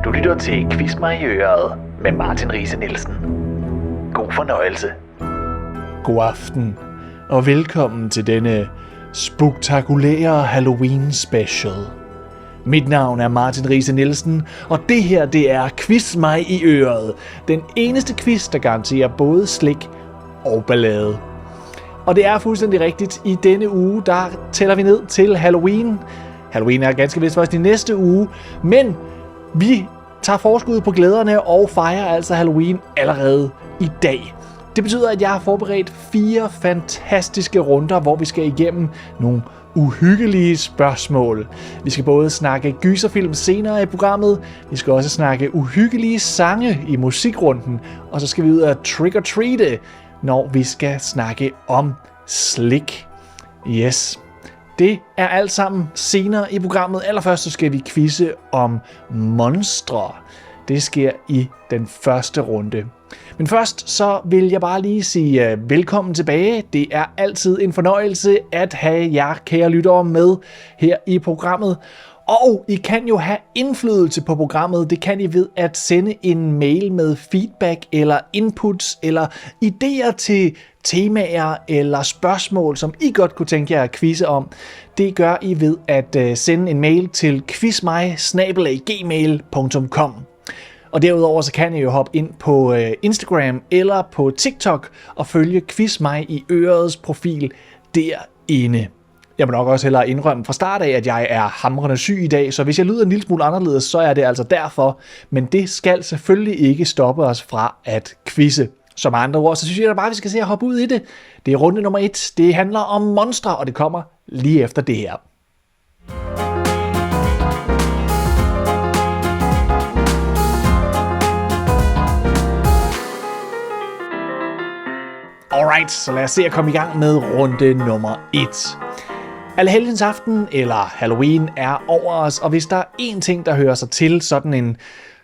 Du lytter til Quiz mig i øret med Martin Riise Nielsen. God fornøjelse. God aften, og velkommen til denne spektakulære Halloween special. Mit navn er Martin Riise Nielsen, og det her det er Quiz mig i øret. Den eneste quiz, der garanterer både slik og ballade. Og det er fuldstændig rigtigt. I denne uge, der tæller vi ned til Halloween. Halloween er ganske vist først i næste uge, men vi tager forskud på glæderne og fejrer altså Halloween allerede i dag. Det betyder, at jeg har forberedt 4 fantastiske runder, hvor vi skal igennem nogle uhyggelige spørgsmål. Vi skal både snakke gyserfilm senere i programmet, vi skal også snakke uhyggelige sange i musikrunden, og så skal vi ud og trick-or-treate, når vi skal snakke om slik. Yes. Det er alt sammen senere i programmet. Allerførst så skal vi quizze om monstre. Det sker i den første runde. Men først så vil jeg bare lige sige velkommen tilbage. Det er altid en fornøjelse at have jer, kære lyttere, med her i programmet. Og I kan jo have indflydelse på programmet. Det kan I ved at sende en mail med feedback eller inputs eller idéer til temaer eller spørgsmål, som I godt kunne tænke jer at quizze om. Det gør I ved at sende en mail til quizmig@gmail.com. Og derudover så kan I jo hoppe ind på Instagram eller på TikTok og følge Quiz mig i ørets profil derinde. Jeg må nok også hellere indrømme fra start af, at jeg er hamrende syg i dag, så hvis jeg lyder en lille smule anderledes, så er det altså derfor. Men det skal selvfølgelig ikke stoppe os fra at quizze. Som andre ord, så synes jeg da bare, at vi skal se at hoppe ud i det. Det er runde nummer 1. Det handler om monstre, og det kommer lige efter det her. Alright, så lad os se at komme i gang med runde nummer 1. Allehelgens aften eller Halloween er over os, og hvis der er én ting, der hører sig til sådan en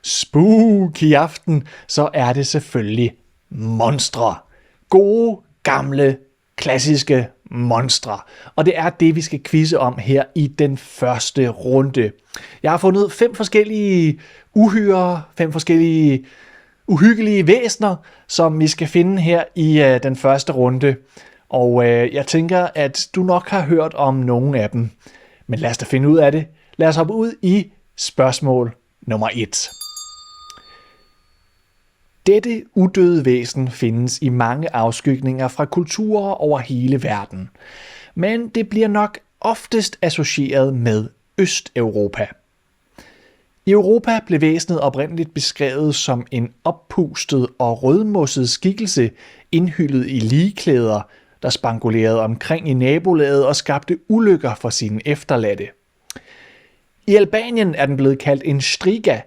spooky aften, så er det selvfølgelig monstre. Gode, gamle, klassiske monstre. Og det er det, vi skal quizze om her i den første runde. Jeg har fundet 5 forskellige uhyrer, 5 forskellige uhyggelige væsner, som vi skal finde her i den første runde. Og jeg tænker, at du nok har hørt om nogle af dem. Men lad os da finde ud af det. Lad os hoppe ud i spørgsmål nummer 1. Dette udøde væsen findes i mange afskygninger fra kulturer over hele verden. Men det bliver nok oftest associeret med Østeuropa. I Europa blev væsenet oprindeligt beskrevet som en oppustet og rødmosset skikkelse, indhyllet i ligklæder, der spangulerede omkring i nabolaget og skabte ulykker for sine efterladte. I Albanien er den blevet kaldt en striga,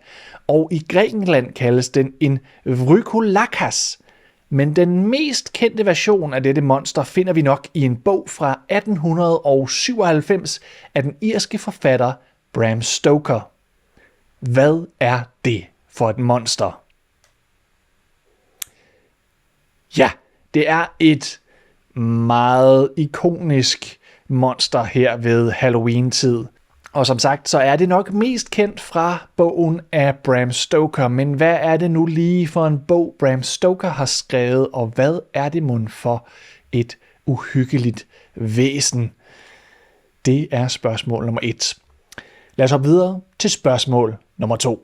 og i Grækenland kaldes den en vrykolakas. Men den mest kendte version af dette monster finder vi nok i en bog fra 1897 af den irske forfatter Bram Stoker. Hvad er det for et monster? Ja, det er et meget ikonisk monster her ved Halloween-tid. Og som sagt, så er det nok mest kendt fra bogen af Bram Stoker. Men hvad er det nu lige for en bog, Bram Stoker har skrevet, og hvad er det mon for et uhyggeligt væsen? Det er spørgsmål nummer 1. Lad os hoppe videre til spørgsmål nummer 2.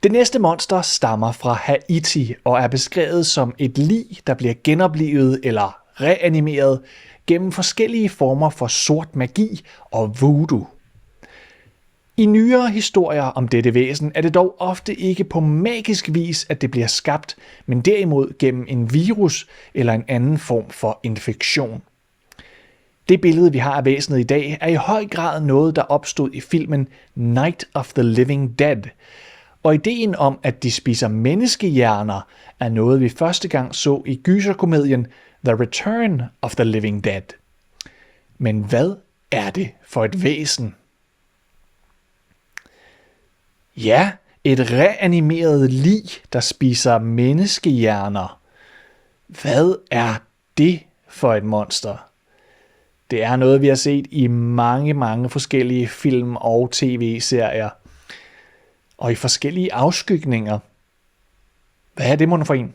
Det næste monster stammer fra Haiti og er beskrevet som et lig, der bliver genoplivet eller reanimeret gennem forskellige former for sort magi og voodoo. I nyere historier om dette væsen er det dog ofte ikke på magisk vis, at det bliver skabt, men derimod gennem en virus eller en anden form for infektion. Det billede, vi har af væsenet i dag, er i høj grad noget, der opstod i filmen Night of the Living Dead. Og ideen om, at de spiser menneskehjerner, er noget, vi første gang så i gyserkomedien The Return of the Living Dead. Men hvad er det for et væsen? Ja, et reanimeret lig, der spiser menneskehjerner. Hvad er det for et monster? Det er noget, vi har set i mange forskellige film og tv-serier. og i forskellige afskygninger. Hvad er det mon for en?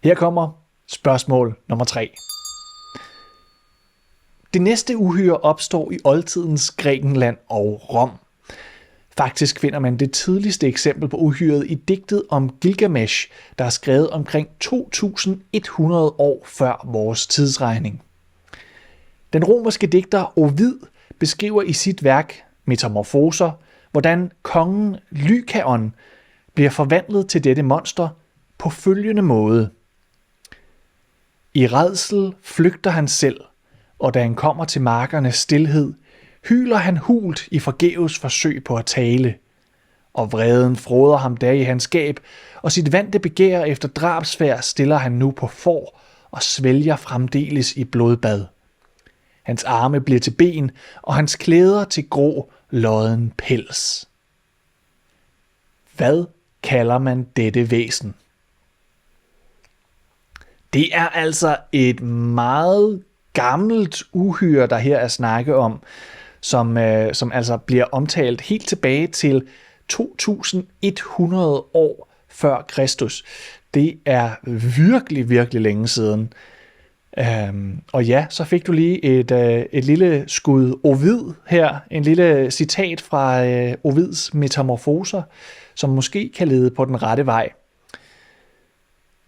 Her kommer spørgsmål nummer 3. Det næste uhyre opstår i oldtidens Grækenland og Rom. Faktisk finder man det tidligste eksempel på uhyret i digtet om Gilgamesh, der er skrevet omkring 2100 år før vores tidsregning. Den romerske digter Ovid beskriver i sit værk Metamorfoser, hvordan kongen Lycaon bliver forvandlet til dette monster på følgende måde. I rædsel flygter han selv, og da han kommer til markernes stilhed, hyler han hult i forgæves forsøg på at tale. Og vreden fråder ham da i hans gab, og sit vante begær efter drabsfærd stiller han nu på får og svælger fremdeles i blodbad. Hans arme bliver til ben, og hans klæder til grå, lodden pels. Hvad kalder man dette væsen? Det er altså et meget gammelt uhyre, der her er snakke om, som altså bliver omtalt helt tilbage til 2100 år før Kristus. Det er virkelig, virkelig længe siden. Og ja, så fik du lige et lille skud Ovid her, en lille citat fra Ovids Metamorfoser, som måske kan lede på den rette vej.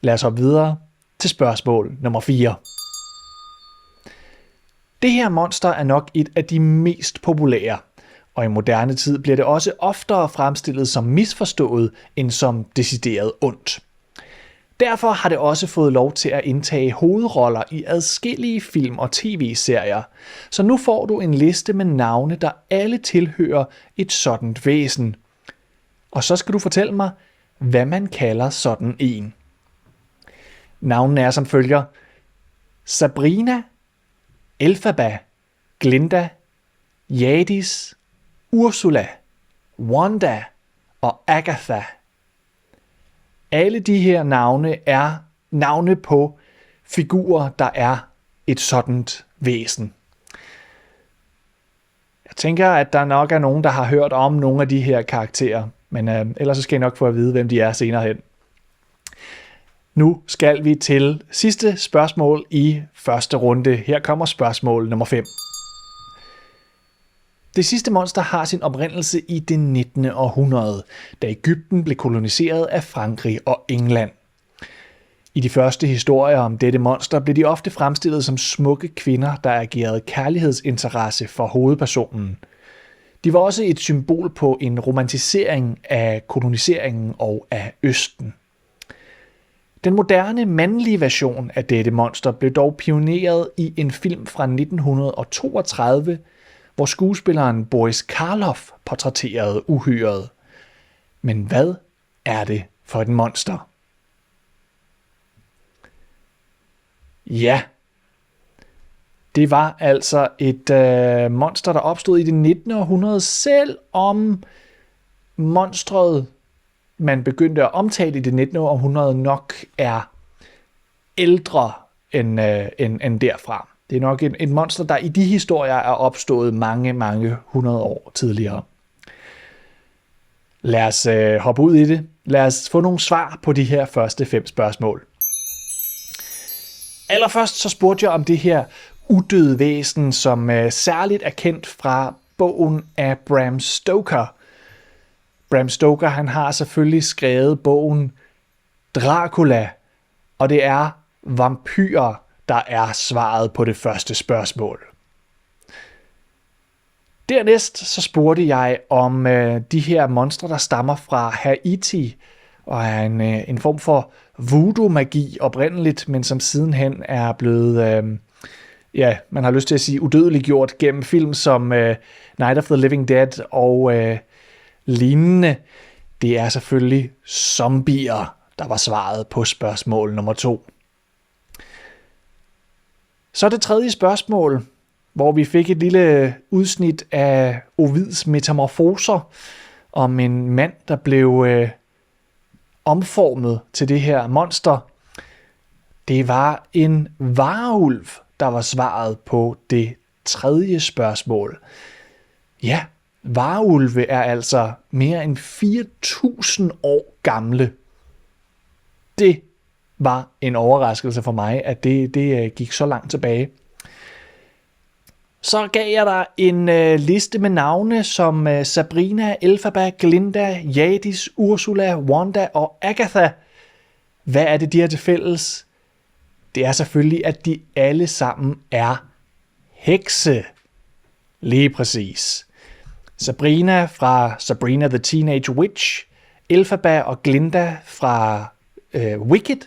Lad os hoppe videre til spørgsmål nummer 4. Det her monster er nok et af de mest populære, og i moderne tid bliver det også oftere fremstillet som misforstået end som decideret ondt. Derfor har det også fået lov til at indtage hovedroller i adskillige film- og tv-serier, så nu får du en liste med navne, der alle tilhører et sådant væsen. Og så skal du fortælle mig, hvad man kalder sådan en. Navnene er som følger: Sabrina, Elphaba, Glinda, Jadis, Ursula, Wanda og Agatha. Alle de her navne er navne på figurer, der er et sådant væsen. Jeg tænker, at der nok er nogen, der har hørt om nogle af de her karakterer, men ellers så skal I nok få at vide, hvem de er senere hen. Nu skal vi til sidste spørgsmål i første runde. Her kommer spørgsmål nummer 5. Det sidste monster har sin oprindelse i det 19. århundrede, da Egypten blev koloniseret af Frankrig og England. I de første historier om dette monster blev de ofte fremstillet som smukke kvinder, der agerede kærlighedsinteresse for hovedpersonen. De var også et symbol på en romantisering af koloniseringen og af Østen. Den moderne mandlige version af dette monster blev dog pioneret i en film fra 1932, hvor skuespilleren Boris Karloff portrætterede uhyret. Men hvad er det for et monster? Ja, det var altså et monster, der opstod i det 19. århundrede, selvom monstret, man begyndte at omtale i det 19. århundrede, nok er ældre end derfra. Det er nok et monster, der i de historier er opstået mange, mange hundrede år tidligere. Lad os hoppe ud i det. Lad os få nogle svar på de her første 5 spørgsmål. Allerførst så spurgte jeg om det her udøde væsen, som særligt er kendt fra bogen af Bram Stoker. Bram Stoker, han har selvfølgelig skrevet bogen Dracula, og det er vampyrer, der er svaret på det første spørgsmål. Dernæst så spurgte jeg om de her monstre, der stammer fra Haiti, og er en form for voodoo-magi oprindeligt, men som sidenhen er blevet, man har lyst til at sige udødeliggjort gennem film som Night of the Living Dead og lignende. Det er selvfølgelig zombier, der var svaret på spørgsmål nummer 2. Så det tredje spørgsmål, hvor vi fik et lille udsnit af Ovids Metamorfoser om en mand, der blev omformet til det her monster. Det var en varulv, der var svaret på det tredje spørgsmål. Ja, Varulve er altså mere end 4.000 år gamle. Det var en overraskelse for mig, at det gik så langt tilbage. Så gav jeg dig en liste med navne som Sabrina, Elphaba, Glinda, Jadis, Ursula, Wanda og Agatha. Hvad er det, de har til fælles? Det er selvfølgelig, at de alle sammen er hekse. Lige præcis. Sabrina fra Sabrina the Teenage Witch, Elphaba og Glinda fra Wicked,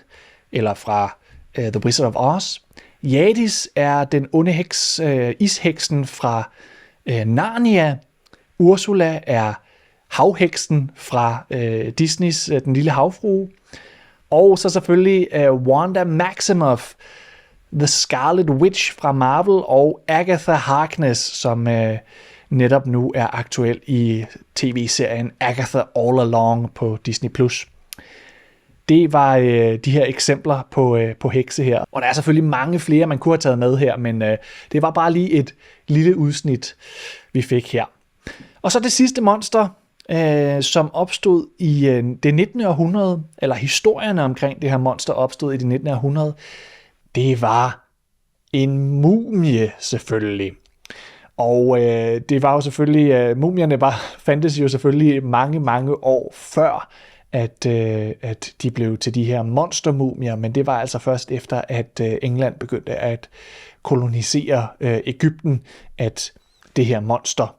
eller fra The Wizard of Oz. Jadis er den onde heks, isheksen fra Narnia. Ursula er havheksen fra Disneys Den Lille Havfrue. Og så selvfølgelig Wanda Maximoff, The Scarlet Witch fra Marvel, og Agatha Harkness, som netop nu er aktuel i tv-serien Agatha All Along på Disney+. Det var de her eksempler på hekse her. Og der er selvfølgelig mange flere, man kunne have taget med her, men det var bare lige et lille udsnit, vi fik her. Og så det sidste monster, som opstod i det 19. århundrede, eller historierne omkring det her monster opstod i det 19. århundrede, det var en mumie selvfølgelig. Og det var jo selvfølgelig, mumierne fandtes jo selvfølgelig mange år før, at de blev til de her monstermumier, men det var altså først efter, at England begyndte at kolonisere Egypten, at det her monster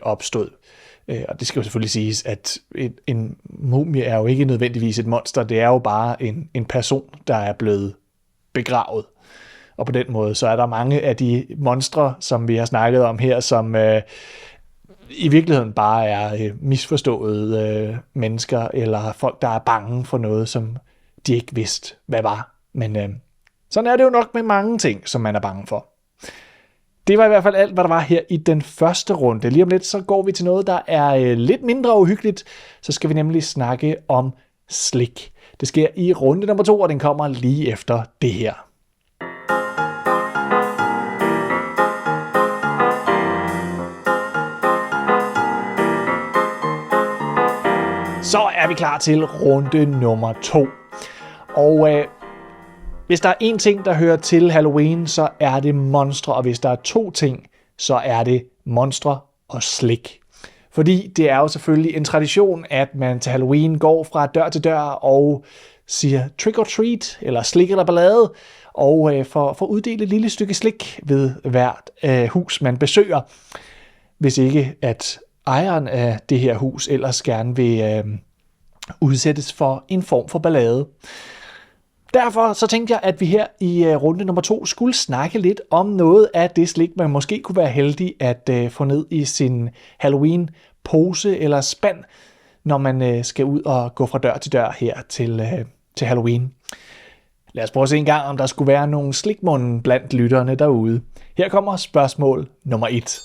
opstod. Og det skal jo selvfølgelig siges, at en mumie er jo ikke nødvendigvis et monster, det er jo bare en person, der er blevet begravet. Og på den måde, så er der mange af de monstre, som vi har snakket om her, som i virkeligheden bare er misforståede mennesker, eller folk, der er bange for noget, som de ikke vidste, hvad var. Men sådan er det jo nok med mange ting, som man er bange for. Det var i hvert fald alt, hvad der var her i den første runde. Lige om lidt, så går vi til noget, der er lidt mindre uhyggeligt. Så skal vi nemlig snakke om slik. Det sker i runde nummer 2, og den kommer lige efter det her. Så er vi klar til runde nummer 2. Og hvis der er én ting, der hører til Halloween, så er det monstre. Og hvis der er 2 ting, så er det monstre og slik. Fordi det er jo selvfølgelig en tradition, at man til Halloween går fra dør til dør og siger trick or treat, eller slik eller ballade, og får uddelt et lille stykke slik ved hvert hus, man besøger. Hvis ikke at ejeren af det her hus ellers gerne vil udsættes for en form for ballade. Derfor så tænkte jeg, at vi her i runde nummer 2 skulle snakke lidt om noget af det slik, man måske kunne være heldig at få ned i sin Halloween-pose eller spand, når man skal ud og gå fra dør til dør her til Halloween. Lad os prøve at se en gang, om der skulle være nogle slikmunden blandt lytterne derude. Her kommer spørgsmål nummer 1.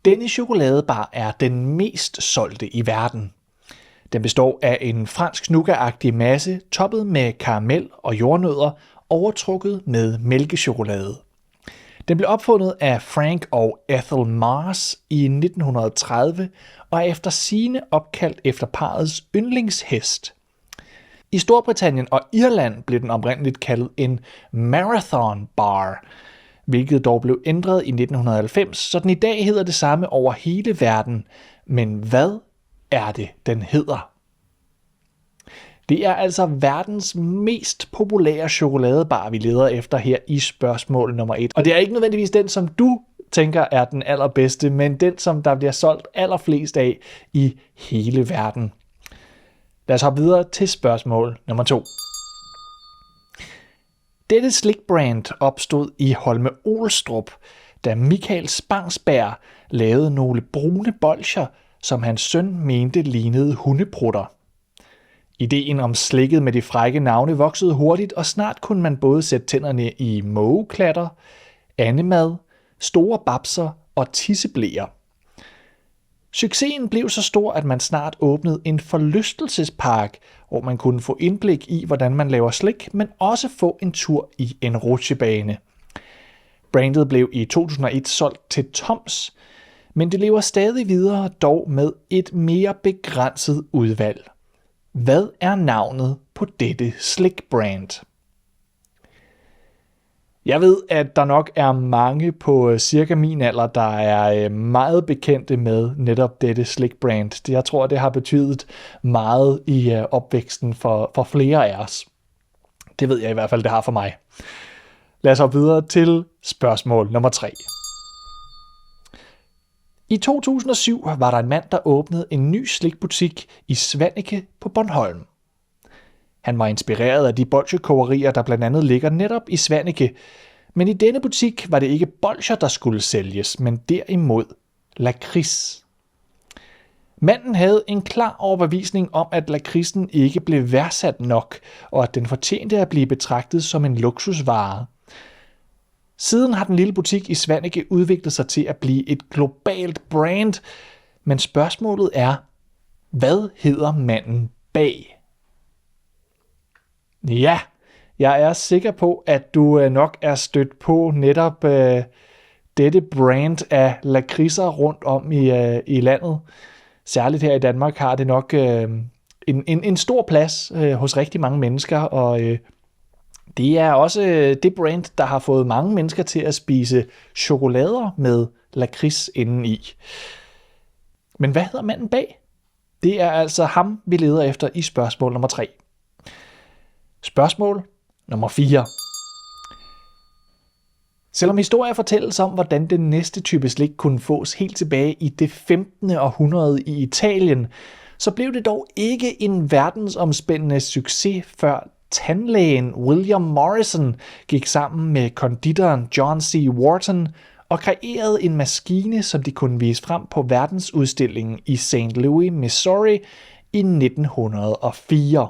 Denne chokoladebar er den mest solgte i verden. Den består af en fransk nougat-agtig masse, toppet med karamel og jordnødder, overtrukket med mælkechokolade. Den blev opfundet af Frank og Ethel Mars i 1930, og er efter sigende opkaldt efter parrets yndlingshest. I Storbritannien og Irland blev den oprindeligt kaldet en marathon bar, hvilket dog blev ændret i 1990, så den i dag hedder det samme over hele verden. Men hvad er det, den hedder? Det er altså verdens mest populære chokoladebar, vi leder efter her i spørgsmål nummer 1. Og det er ikke nødvendigvis den, som du tænker er den allerbedste, men den, som der bliver solgt allerflest af i hele verden. Lad os hoppe videre til spørgsmål nummer 2. Dette slikbrand opstod i Holme Olstrup, da Michael Spangsberg lavede nogle brune bolsjer, som hans søn mente lignede hundeprutter. Ideen om slikket med de frække navne voksede hurtigt, og snart kunne man både sætte tænderne i mågeklatter, andemad, store babser og tissebleer. Succesen blev så stor, at man snart åbnede en forlystelsespark, hvor man kunne få indblik i, hvordan man laver slik, men også få en tur i en rutsjebane. Brandet blev i 2001 solgt til Toms, Men det lever stadig videre, dog med et mere begrænset udvalg. Hvad er navnet på dette slikbrand? Jeg ved, at der nok er mange på cirka min alder, der er meget bekendte med netop dette slikbrand. Jeg tror, det har betydet meget i opvæksten for flere af os. Det ved jeg i hvert fald, det har for mig. Lad os hoppe videre til spørgsmål nummer 3. I 2007 var der en mand, der åbnede en ny slikbutik i Svaneke på Bornholm. Han var inspireret af de bolsjekogerier, der blandt andet ligger netop i Svaneke, men i denne butik var det ikke bolsjer, der skulle sælges, men derimod lakrids. Manden havde en klar overbevisning om, at lakridsen ikke blev værdsat nok, og at den fortjente at blive betragtet som en luksusvare. Siden har den lille butik i Svaneke udviklet sig til at blive et globalt brand, men spørgsmålet er, hvad hedder manden bag? Ja, jeg er sikker på, at du nok er stødt på netop dette brand af lakridser rundt om i landet. Særligt her i Danmark har det nok en stor plads hos rigtig mange mennesker, og det er også det brand, der har fået mange mennesker til at spise chokolader med lakrids indeni. Men hvad hedder manden bag? Det er altså ham, vi leder efter i spørgsmål nummer 3. Spørgsmål nummer 4. Selvom historier fortælles om, hvordan den næste type slik kunne fås helt tilbage i det 15. århundrede i Italien, så blev det dog ikke en verdensomspændende succes, før tandlægen William Morrison gik sammen med konditoren John C. Wharton og kreerede en maskine, som de kunne vise frem på verdensudstillingen i St. Louis, Missouri i 1904.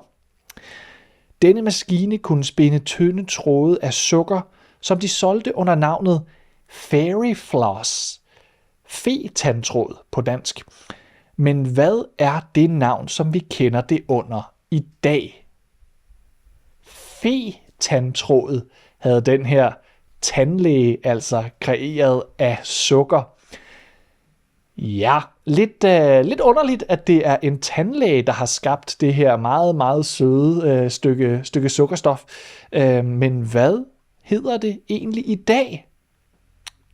Denne maskine kunne spinde tynde tråde af sukker, som de solgte under navnet Fairy Floss, fe-tandtråd på dansk. Men hvad er det navn, som vi kender det under i dag? Fe-tandtråd havde den her tandlæge altså kreeret af sukker. Ja, lidt underligt, at det er en tandlæge, der har skabt det her meget, meget søde stykke sukkerstof. Men hvad hedder det egentlig i dag?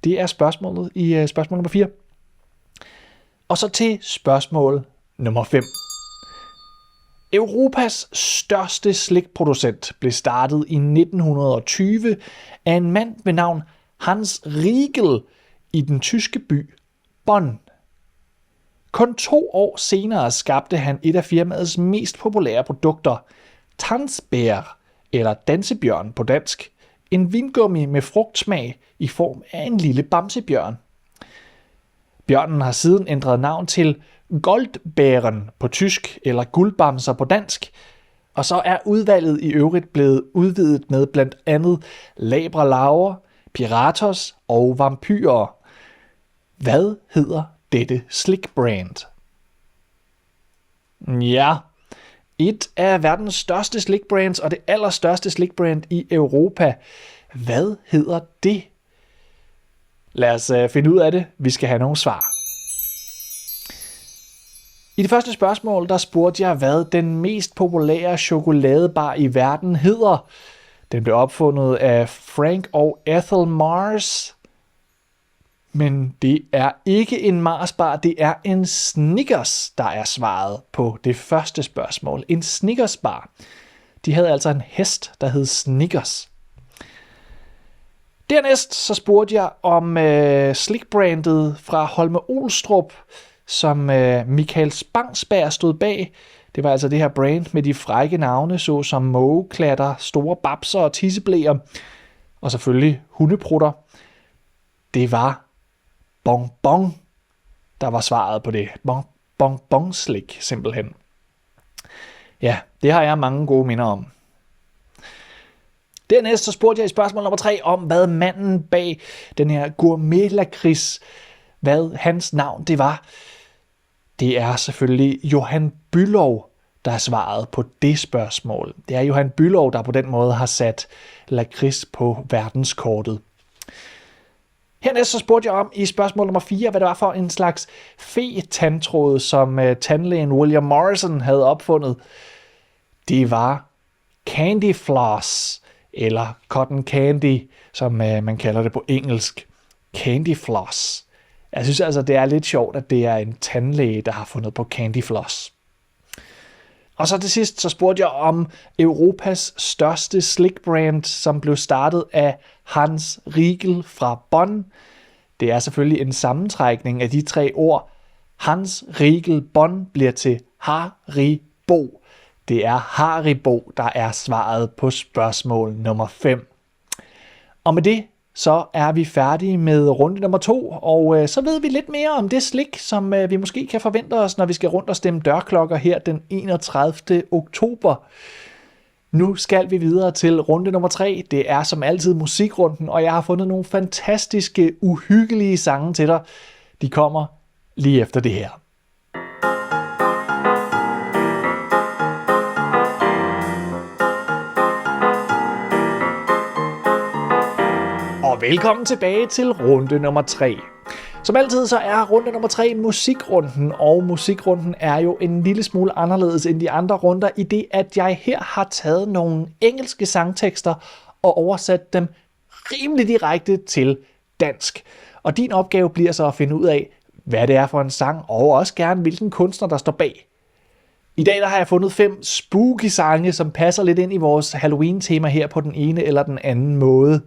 Det er spørgsmålet i spørgsmål nummer 4. Og så til spørgsmål nummer 5. Europas største slikproducent blev startet i 1920 af en mand ved navn Hans Riegel i den tyske by Bonn. Kun 2 år senere skabte han et af firmaets mest populære produkter, Tanzbär, eller dansebjørn på dansk, en vingummi med frugtsmag i form af en lille bamsebjørn. Bjørnen har siden ændret navn til Goldbären på tysk eller guldbamser på dansk, og så er udvalget i øvrigt blevet udvidet med blandt andet labralaver, piratos og vampyrer. Hvad hedder dette slikbrand? Ja, et af verdens største slikbrands og det allerstørste slikbrand i Europa. Hvad hedder det? Lad os finde ud af det. Vi skal have nogle svar. I det første spørgsmål, der spurgte jeg, hvad den mest populære chokoladebar i verden hedder. Den blev opfundet af Frank og Ethel Mars. Men det er ikke en Mars-bar, det er en Snickers, der er svaret på det første spørgsmål. En Snickers-bar. De havde altså en hest, der hed Snickers. Dernæst så spurgte jeg om slikbrandet fra Holme Olstrup, som Michael Spangsberg stod bag. Det var altså det her brand med de frække navne, såsom mågeklatter, store babser og tisseblæer, og selvfølgelig hundeprutter. Det var Bonbon, der var svaret på det. Bonbon-slik, simpelthen. Ja, det har jeg mange gode minder om. Dernæst så spurgte jeg i spørgsmål nummer 3 om, hvad manden bag den her gourmet-lakrids, hvad hans navn det var. Det er selvfølgelig Johan Bülow, der er svaret på det spørgsmål. Det er Johan Bülow, der på den måde har sat lakrids på verdenskortet. Hernæst så spurgte jeg om i spørgsmål nummer 4, hvad det var for en slags fe-tandtråd, som tandlægen William Morrison havde opfundet. Det var candy floss, eller cotton candy, som man kalder det på engelsk. Candy floss. Jeg synes altså, det er lidt sjovt, at det er en tandlæge, der har fundet på candy floss. Og så til sidst, så spurgte jeg om Europas største slikbrand, som blev startet af Hans Riegel fra Bonn. Det er selvfølgelig en sammentrækning af de 3 ord. Hans Riegel Bonn bliver til Haribo. Det er Haribo, der er svaret på spørgsmål nummer 5. Og med det, så er vi færdige med runde nummer 2, og så ved vi lidt mere om det slik, som vi måske kan forvente os, når vi skal rundt og stemme dørklokker her den 31. oktober. Nu skal vi videre til runde nummer 3. Det er som altid musikrunden, og jeg har fundet nogle fantastiske, uhyggelige sange til dig. De kommer lige efter det her. Velkommen tilbage til runde nummer 3. Som altid så er runde nummer 3 musikrunden, og musikrunden er jo en lille smule anderledes end de andre runder, i det at jeg her har taget nogle engelske sangtekster og oversat dem rimelig direkte til dansk. Og din opgave bliver så at finde ud af, hvad det er for en sang, og også gerne hvilken kunstner der står bag. I dag der har jeg fundet 5 spooky sange, som passer lidt ind i vores Halloween-tema her på den ene eller den anden måde.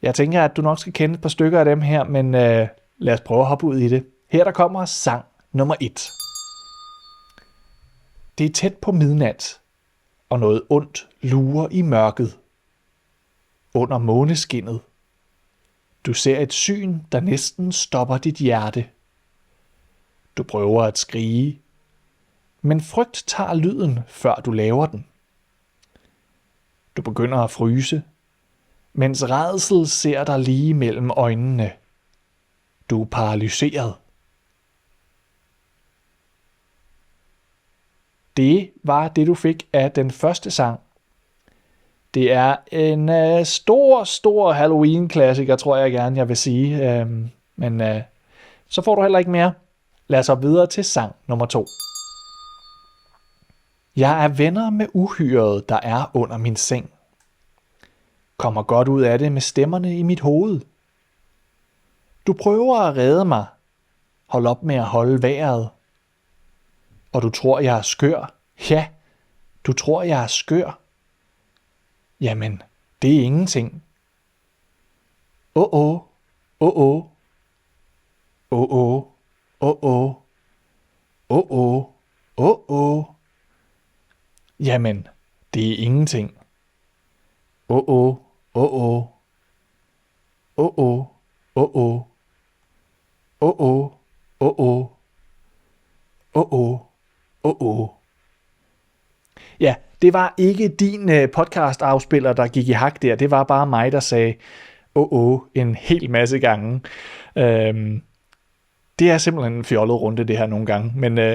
Jeg tænker, at du nok skal kende et par stykker af dem her, men lad os prøve at hoppe ud i det. Her der kommer sang nummer 1. Det er tæt på midnat, og noget ondt lurer i mørket. Under måneskinnet. Du ser et syn, der næsten stopper dit hjerte. Du prøver at skrige, men frygt tager lyden, før du laver den. Du begynder at fryse, mens rædsel ser dig lige mellem øjnene. Du er paralyseret. Det var det, du fik af den første sang. Det er en stor Halloween-klassiker, tror jeg gerne, jeg vil sige. Men så får du heller ikke mere. Lad os hoppe videre til sang nummer 2. Jeg er venner med uhyret, der er under min seng. Kommer godt ud af det med stemmerne i mit hoved. Du prøver at redde mig. Hold op med at holde vejret. Og du tror, jeg er skør. Ja, du tror, jeg er skør. Jamen, det er ingenting. Åh. Jamen, det er ingenting. Åh. Ja, det var ikke din podcast-afspiller, der gik i hak der. Det var bare mig, der sagde en hel masse gange. Det er simpelthen en fjollet runde, det her nogle gange.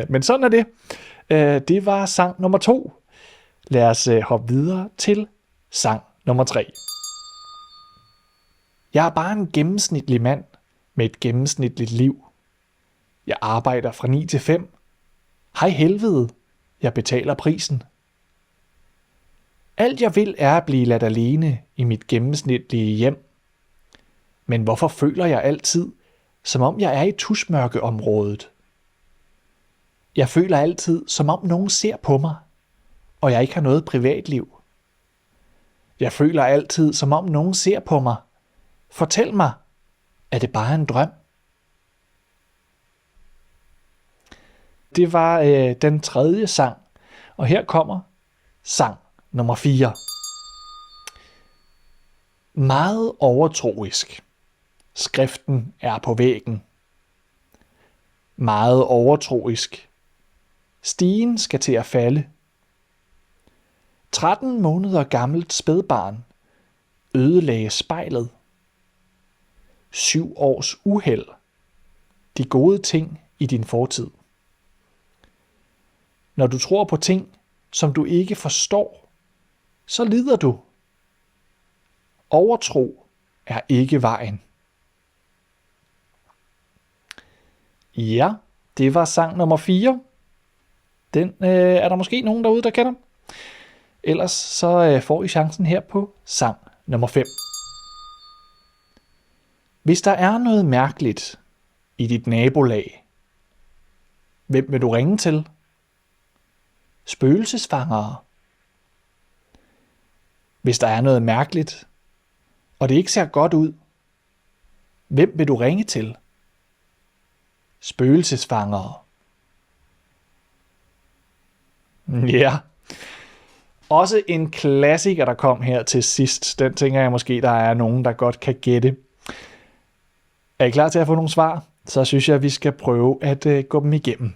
Men sådan er det. Det var sang nummer 2. Lad os hoppe videre til sang nummer 3. Jeg er bare en gennemsnitlig mand med et gennemsnitligt liv. Jeg arbejder fra 9 til 5. Hej helvede, jeg betaler prisen. Alt jeg vil er at blive ladt alene i mit gennemsnitlige hjem. Men hvorfor føler jeg altid, som om jeg er i tusmørkeområdet? Jeg føler altid, som om nogen ser på mig, og jeg ikke har noget privatliv. Jeg føler altid, som om nogen ser på mig. Fortæl mig, er det bare en drøm? Det var den 3. sang, og her kommer sang nummer 4. Meget overtroisk. Skriften er på væggen. Meget overtroisk. Stigen skal til at falde. 13 måneder gammelt spædbarn ødelagde spejlet. 7 års uheld. De gode ting i din fortid. Når du tror på ting, som du ikke forstår, så lider du. Overtro er ikke vejen. Ja, det var sang nummer 4. Den er der måske nogen derude, der kender. Ellers så får I chancen her på sang nummer 5. Hvis der er noget mærkeligt i dit nabolag, hvem vil du ringe til? Spøgelsesfangere. Hvis der er noget mærkeligt, og det ikke ser godt ud, hvem vil du ringe til? Spøgelsesfangere. Ja. Også en klassiker, der kom her til sidst. Den tænker jeg måske, der er nogen, der godt kan gætte. Er I klar til at få nogle svar? Så synes jeg, at vi skal prøve at gå dem igennem.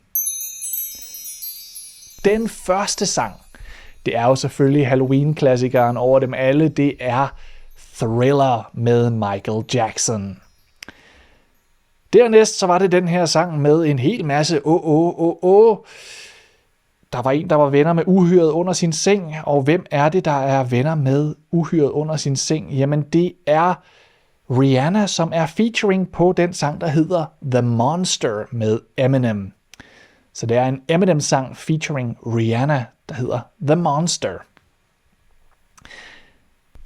Den første sang, det er jo selvfølgelig Halloween-klassikeren over dem alle. Det er Thriller med Michael Jackson. Dernæst så var det den her sang med en hel masse Der var en, der var venner med uhyret under sin seng. Og hvem er det, der er venner med uhyret under sin seng? Jamen det er Rihanna, som er featuring på den sang, der hedder The Monster med Eminem. Så det er en Eminem-sang featuring Rihanna, der hedder The Monster.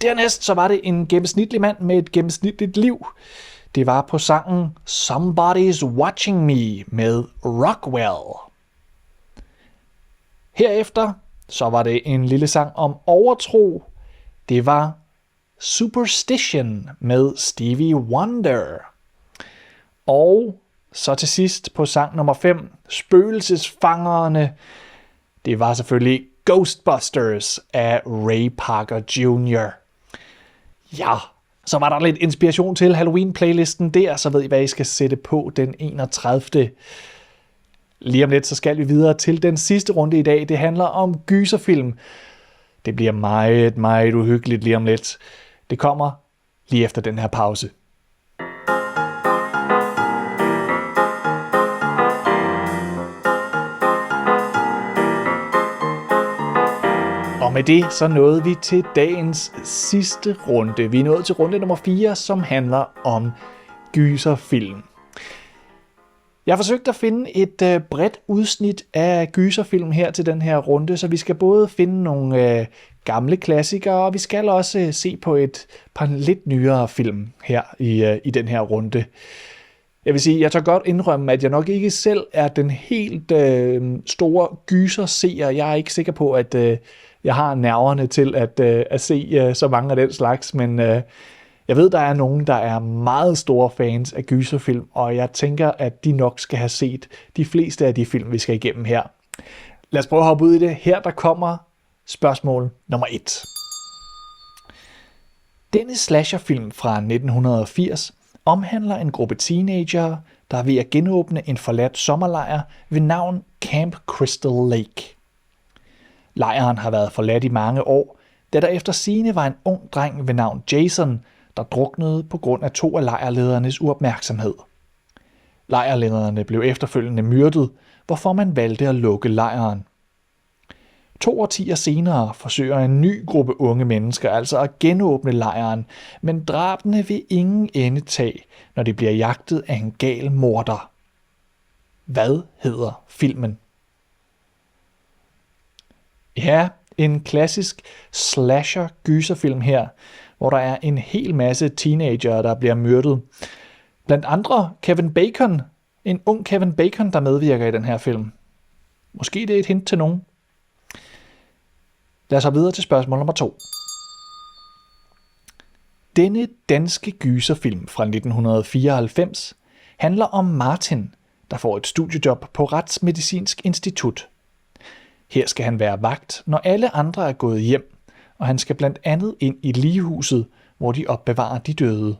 Dernæst så var det en gennemsnitlig mand med et gennemsnitligt liv. Det var på sangen Somebody's Watching Me med Rockwell. Herefter så var det en lille sang om overtro. Det var Superstition med Stevie Wonder. Og så til sidst på sang nummer 5, Spøgelsesfangerne. Det var selvfølgelig Ghostbusters af Ray Parker Jr. Ja, så var der lidt inspiration til Halloween-playlisten der, så ved I, hvad I skal sætte på den 31. Lige om lidt, så skal vi videre til den sidste runde i dag. Det handler om gyserfilm. Det bliver meget, meget uhyggeligt lige om lidt. Det kommer lige efter den her pause. Og med det så nåede vi til dagens sidste runde. Vi er nået til runde nummer 4, som handler om gyserfilm. Jeg har forsøgt at finde et bredt udsnit af gyserfilm her til den her runde, så vi skal både finde nogle gamle klassikere, og vi skal også se på et par lidt nyere film her i den her runde. Jeg vil sige, jeg tør godt indrømme, at jeg nok ikke selv er den helt store gyserseer. Jeg er ikke sikker på, at jeg har nerverne til at se så mange af den slags, men jeg ved, der er nogen, der er meget store fans af gyserfilm, og jeg tænker, at de nok skal have set de fleste af de film, vi skal igennem her. Lad os prøve at hoppe ud i det. Her der kommer spørgsmål nummer 1. Denne slasherfilm fra 1980 omhandler en gruppe teenagere, der er ved at genåbne en forladt sommerlejr ved navn Camp Crystal Lake. Lejren har været forladt i mange år, da der efter sigende var en ung dreng ved navn Jason, der druknede på grund af 2 af lejrledernes uopmærksomhed. Lejrlederne blev efterfølgende myrdet, hvorfor man valgte at lukke lejren. 2 årtier senere forsøger en ny gruppe unge mennesker altså at genåbne lejren, men drabene vil ingen ende tage, når de bliver jagtet af en gal morder. Hvad hedder filmen? Ja, en klassisk slasher-gyserfilm her, hvor der er en hel masse teenager, der bliver myrdet. Blandt andre Kevin Bacon, en ung Kevin Bacon, der medvirker i den her film. Måske det er et hint til nogen. Lad os hoppe videre til spørgsmål nummer 2. Denne danske gyserfilm fra 1994 handler om Martin, der får et studiejob på Retsmedicinsk Institut. Her skal han være vagt, når alle andre er gået hjem, og han skal blandt andet ind i ligehuset, hvor de opbevarer de døde.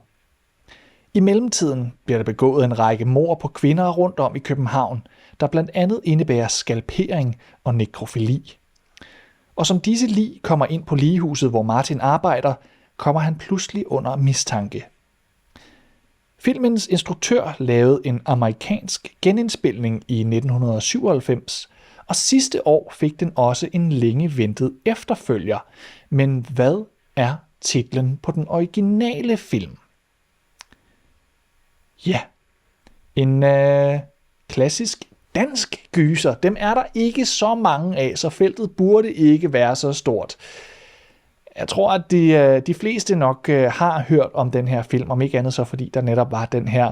I mellemtiden bliver der begået en række mord på kvinder rundt om i København, der blandt andet indebærer skalpering og nekrofili. Og som disse lig kommer ind på ligehuset, hvor Martin arbejder, kommer han pludselig under mistanke. Filmens instruktør lavede en amerikansk genindspilning i 1997, og sidste år fik den også en længe ventet efterfølger. Men hvad er titlen på den originale film? Ja, en klassisk dansk gyser. Dem er der ikke så mange af, så feltet burde ikke være så stort. Jeg tror, at de fleste nok har hørt om den her film, om ikke andet så fordi der netop var den her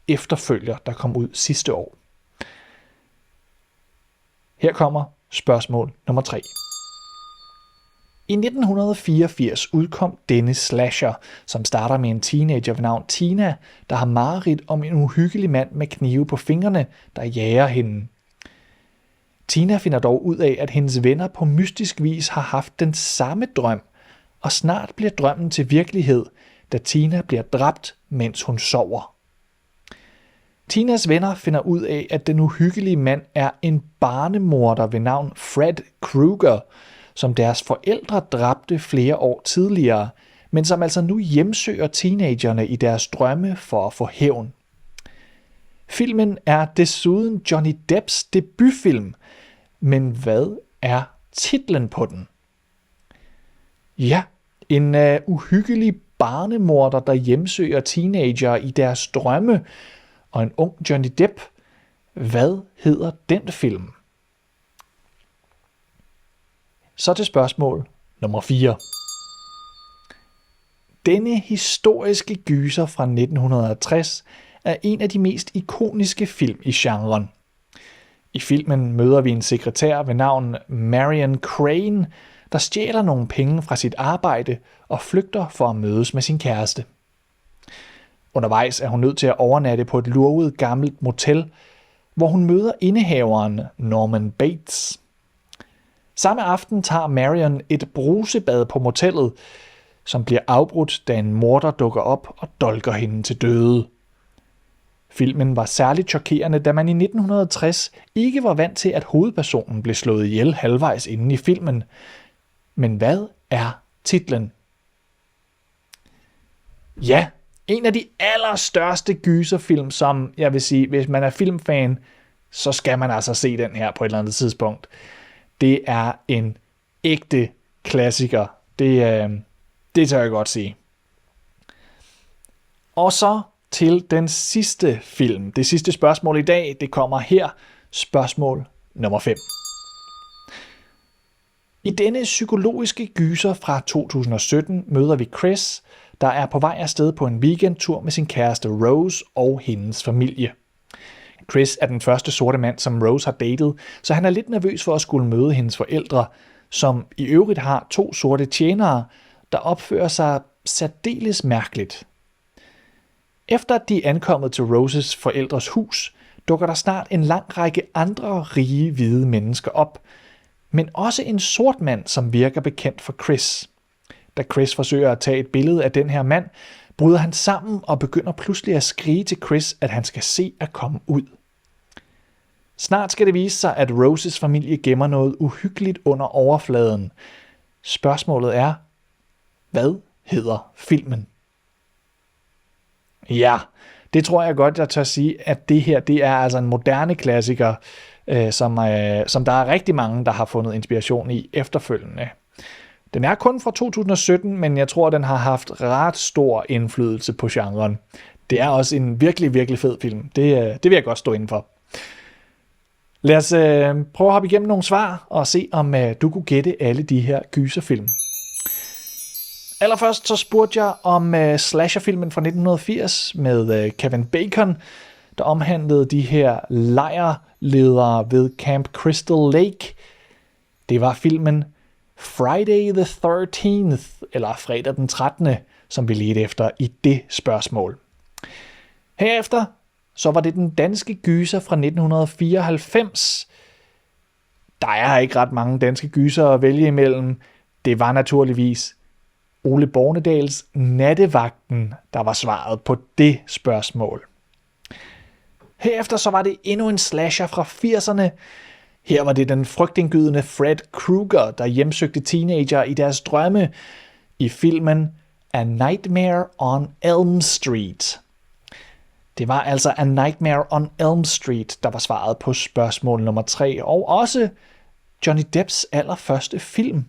efterfølger, der kom ud sidste år. Her kommer spørgsmål nummer 3. I 1984 udkom denne slasher, som starter med en teenager ved navn Tina, der har mareridt om en uhyggelig mand med knive på fingrene, der jager hende. Tina finder dog ud af, at hendes venner på mystisk vis har haft den samme drøm, og snart bliver drømmen til virkelighed, da Tina bliver dræbt, mens hun sover. Tinas venner finder ud af, at den uhyggelige mand er en barnemorder ved navn Fred Krueger, som deres forældre dræbte flere år tidligere, men som altså nu hjemsøger teenagerne i deres drømme for at få hævn. Filmen er desuden Johnny Depps debutfilm, men hvad er titlen på den? Ja, en uhyggelig barnemorder, der hjemsøger teenager i deres drømme, og en ung Johnny Depp. Hvad hedder den film? Så til spørgsmål nummer 4. Denne historiske gyser fra 1960 er en af de mest ikoniske film i genren. I filmen møder vi en sekretær ved navn Marion Crane, der stjæler nogle penge fra sit arbejde og flygter for at mødes med sin kæreste. Undervejs er hun nødt til at overnatte på et lurvet gammelt motel, hvor hun møder indehaveren Norman Bates. Samme aften tager Marion et brusebad på motellet, som bliver afbrudt, da en morder dukker op og dolker hende til døde. Filmen var særligt chokerende, da man i 1960 ikke var vant til, at hovedpersonen blev slået ihjel halvvejs inden i filmen. Men hvad er titlen? Ja, en af de allerstørste gyserfilm, som jeg vil sige, hvis man er filmfan, så skal man altså se den her på et eller andet tidspunkt. Det er en ægte klassiker. Det tør jeg godt sige. Og så til den sidste film. Det sidste spørgsmål i dag, det kommer her. Spørgsmål nummer 5. I denne psykologiske gyser fra 2017 møder vi Chris, der er på vej afsted på en weekendtur med sin kæreste Rose og hendes familie. Chris er den første sorte mand, som Rose har datet, så han er lidt nervøs for at skulle møde hendes forældre, som i øvrigt har 2 sorte tjenere, der opfører sig særdeles mærkeligt. Efter at de er ankommet til Roses forældres hus, dukker der snart en lang række andre rige hvide mennesker op, men også en sort mand, som virker bekendt for Chris. Da Chris forsøger at tage et billede af den her mand, bryder han sammen og begynder pludselig at skrige til Chris, at han skal se at komme ud. Snart skal det vise sig, at Roses familie gemmer noget uhyggeligt under overfladen. Spørgsmålet er, hvad hedder filmen? Ja, det tror jeg godt, jeg tør sige, at det her, det er altså en moderne klassiker, som der er rigtig mange, der har fundet inspiration i efterfølgende. Den er kun fra 2017, men jeg tror, den har haft ret stor indflydelse på genren. Det er også en virkelig, virkelig fed film. Det vil jeg godt stå inden for. Lad os prøve at hoppe igennem nogle svar og se, om du kunne gætte alle de her gyserfilm. Allerførst så spurgte jeg om slasherfilmen fra 1980 med Kevin Bacon, der omhandlede de her lejrledere ved Camp Crystal Lake. Det var filmen Friday the 13th, eller fredag den 13., som vi ledte efter i det spørgsmål. Herefter så var det den danske gyser fra 1994. Der er ikke ret mange danske gyser at vælge imellem. Det var naturligvis Ole Bornedals Nattevagten, der var svaret på det spørgsmål. Herefter så var det endnu en slasher fra 80'erne. Her var det den frygtindgydende Fred Krueger, der hjemsøgte teenager i deres drømme i filmen A Nightmare on Elm Street. Det var altså A Nightmare on Elm Street, der var svaret på spørgsmål nummer 3, og også Johnny Depps allerførste film.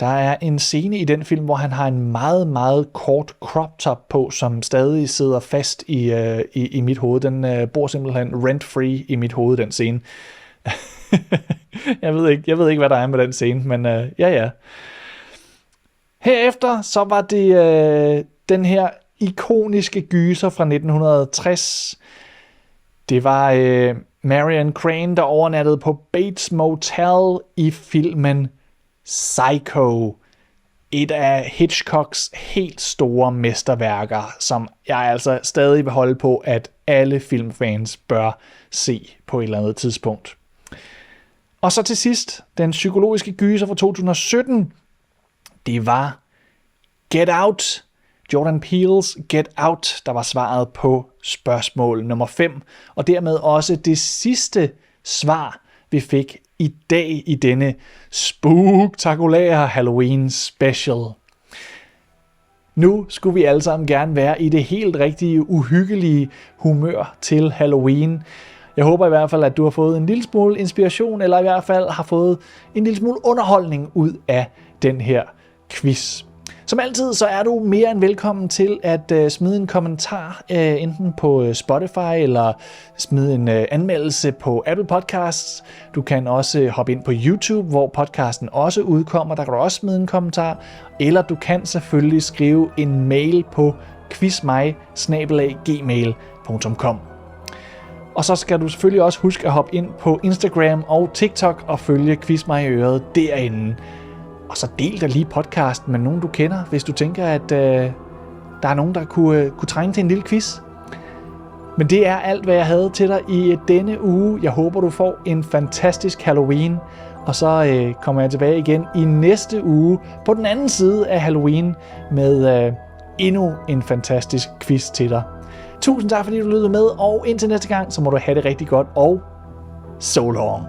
Der er en scene i den film, hvor han har en meget, meget kort crop top på, som stadig sidder fast i mit hoved. Den bor simpelthen rent-free i mit hoved, den scene. Jeg ved ikke, hvad der er med den scene, men ja. Herefter så var det den her ikoniske gyser fra 1960. Det var Marion Crane, der overnattede på Bates Motel i filmen Psycho. Et af Hitchcocks helt store mesterværker, som jeg altså stadig vil holde på, at alle filmfans bør se på et eller andet tidspunkt. Og så til sidst, den psykologiske gyser fra 2017, det var Get Out. Jordan Peele's Get Out, der var svaret på spørgsmål nummer 5, og dermed også det sidste svar, vi fik i dag i denne spektakulære Halloween special. Nu skulle vi alle sammen gerne være i det helt rigtige, uhyggelige humør til Halloween. Jeg håber i hvert fald, at du har fået en lille smule inspiration, eller i hvert fald har fået en lille smule underholdning ud af den her quiz. Som altid, så er du mere end velkommen til at smide en kommentar, enten på Spotify eller smide en anmeldelse på Apple Podcasts. Du kan også hoppe ind på YouTube, hvor podcasten også udkommer. Der kan du også smide en kommentar. Eller du kan selvfølgelig skrive en mail på quizmig@gmail.com. Og så skal du selvfølgelig også huske at hoppe ind på Instagram og TikTok og følge Quiz mig i øret derinde. Og så del da lige podcasten med nogen, du kender, hvis du tænker, at der er nogen, der kunne trænge til en lille quiz. Men det er alt, hvad jeg havde til dig i denne uge. Jeg håber, du får en fantastisk Halloween. Og så kommer jeg tilbage igen i næste uge på den anden side af Halloween med endnu en fantastisk quiz til dig. Tusind tak, fordi du lyttede med, og indtil næste gang, så må du have det rigtig godt, og so long.